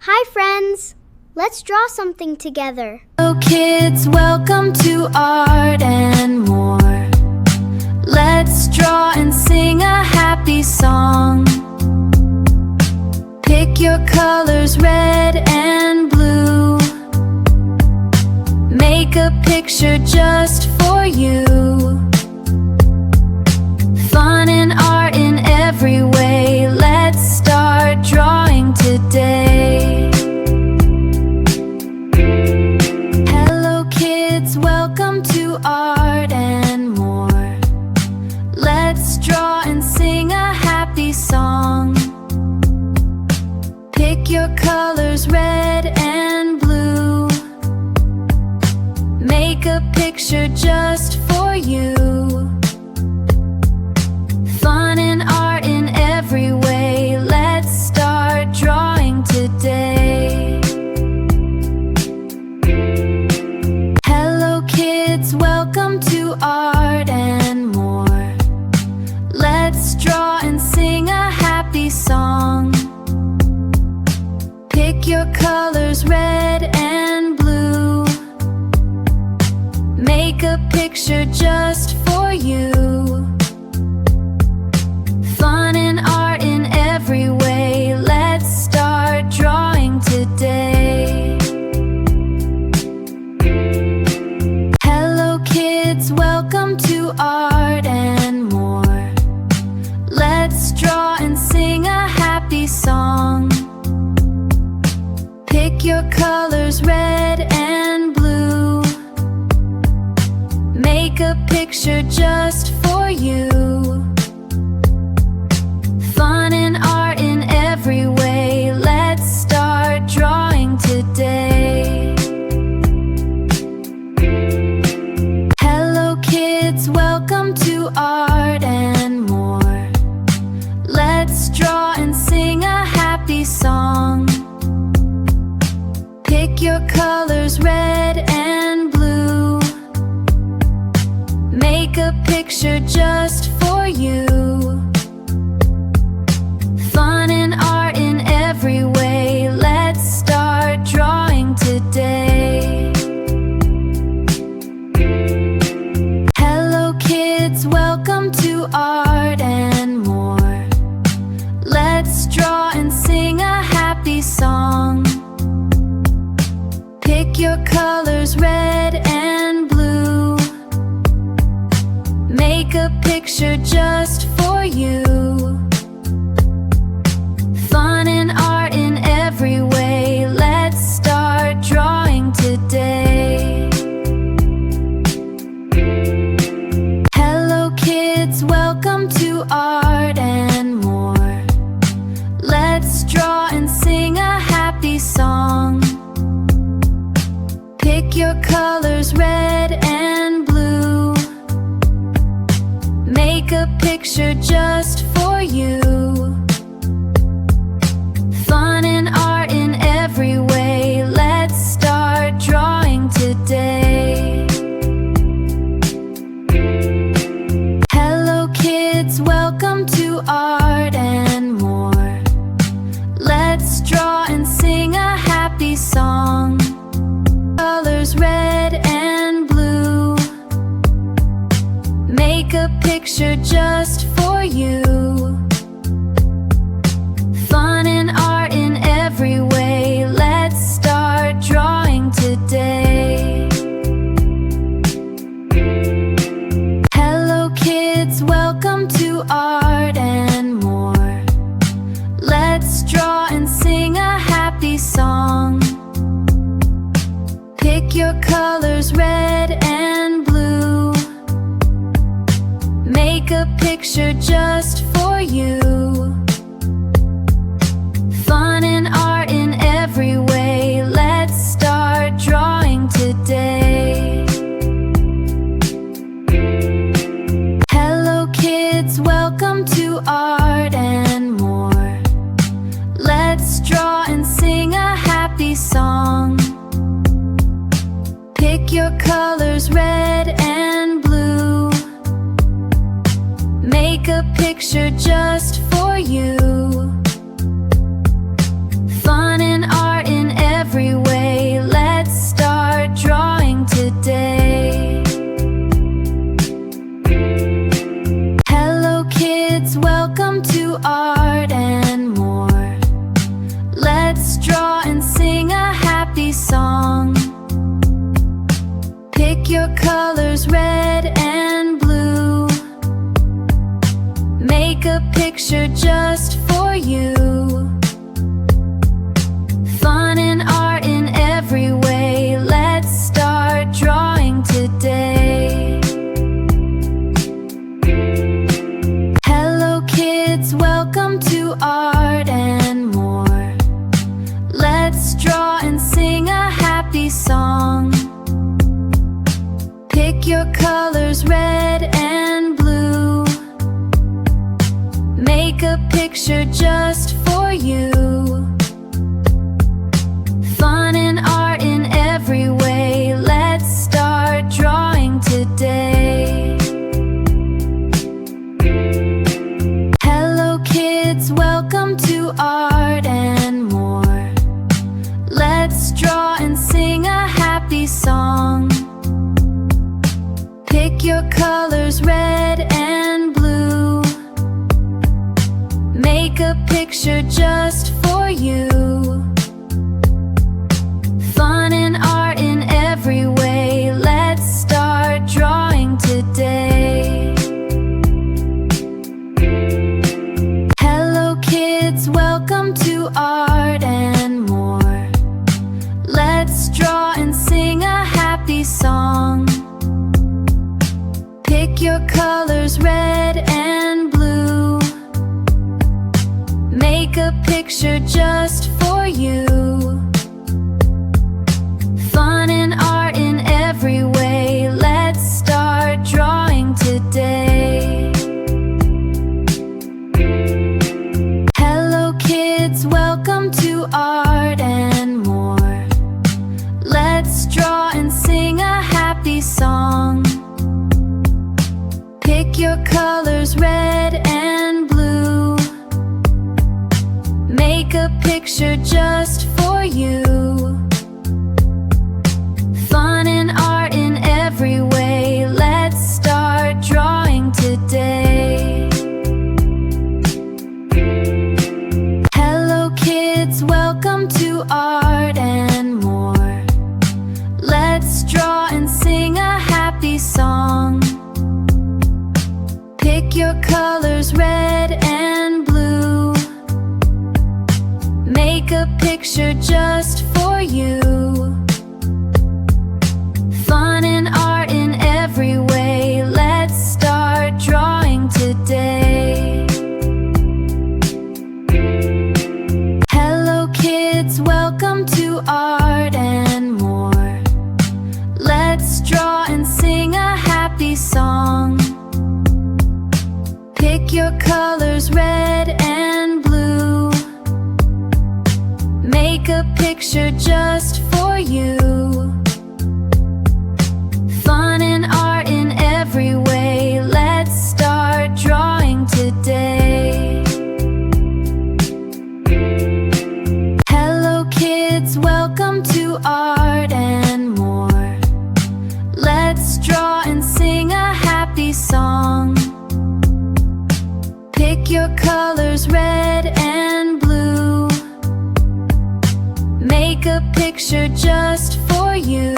Hi friends! Let's draw something together. Hello kids, welcome to Art and More. Let's draw and sing a happy song. Pick your colors, red and blue. Make a picture just for you. Fun and art in every way. Let's start drawing today. Hello kids, welcome to Art and More. Let's draw and sing a happy song. Pick your colors, red and blue. Make a picture just for you. Fun and art in every way. Let's start drawing today. Hello kids, welcome to Art and More. Let's draw and sing a happy song. Pick your colors, red and blue. Make a picture just for you. Fun and art in every way. Let's start drawing today. Hello kids, welcome to Art and More. Let's draw and sing a happy song. Pick your colors, red and blue. Make a picture just for you. Fun and art in every way. Let's start drawing today. Hello kids, welcome to Art and More. Let's draw and sing a happy song. Pick your colors, red and blue. Make a picture just for you. Fun and art in every way. Let's start drawing today. Hello kids, welcome to Art and More. Let's draw and sing a happy song. Pick your colors, red and blue. Make a picture just for you. Fun and art in every way. Let's start drawing today. Hello kids, welcome to Art and More. Let's draw and sing a happy song. Pick your colors, red and blue. Make a picture just for you. Fun and art in every way. Let's start drawing today. Hello kids, welcome to Art and More. Let's draw and sing a happy song. Colors, red and blue. Make a picture just for you. Fun and art in every way. Let's start drawing today. Hello kids, welcome to Art and More. Let's draw and sing a happy song. Pick your colors, red and blue. Make a picture just for you. Fun and art in every way. Let's start drawing today. Hello kids, welcome to Art and More. Let's draw and sing a happy song. Pick your colors, red and blue. Make a picture just for you. Fun and art in every way. Let's start drawing today. Hello kids, welcome to Art and More. Let's draw and sing a happy song. Pick your colors, red and blue. Make a picture just for you. Fun and art in every way. Let's start drawing today. Hello kids, welcome to Art and More. Let's draw and sing a happy song. Pick your colors, red and blue. Make a picture just for you. Fun and art Let's draw and sing a happy song. Pick your colors, red and blue. Make a picture just for you. Fun and art in every way. Let's start drawing today. Hello kids, welcome to Art and More. Let's draw and sing a happy song. Pick your colors, red and blue. Make a picture just for you. Fun and art in every way. Let's start drawing today. Hello kids, welcome to Art and More. Let's draw and sing a happy song. Pick your colors, red and blue. Make a picture just for you. Fun and art in every way. Let's start drawing today. Hello kids, welcome to Art and More. Let's draw and sing a happy song. Pick your colors, red and blue. Make a picture just for you. Fun and art in every way. Let's start drawing today. Hello kids, welcome to Art and More. Let's draw and sing a happy song. Pick your colors, red and blue. Make a picture just for you. Fun and art in every way. Let's start drawing today. Hello kids, welcome to Art and More. Let's draw and sing a happy song. Pick your colors, red and blue. Make a picture just for you. Fun and art in every way. Let's start drawing today. Hello kids, welcome to Art and More. Let's draw and sing a happy song. Pick your colors, red and blue. Make a picture just for you. Fun and art in every way. Let's start drawing today. Hello kids, welcome to Art and More. Let's draw and sing a happy song. Pick your colors, red and blue. Make a picture just for you.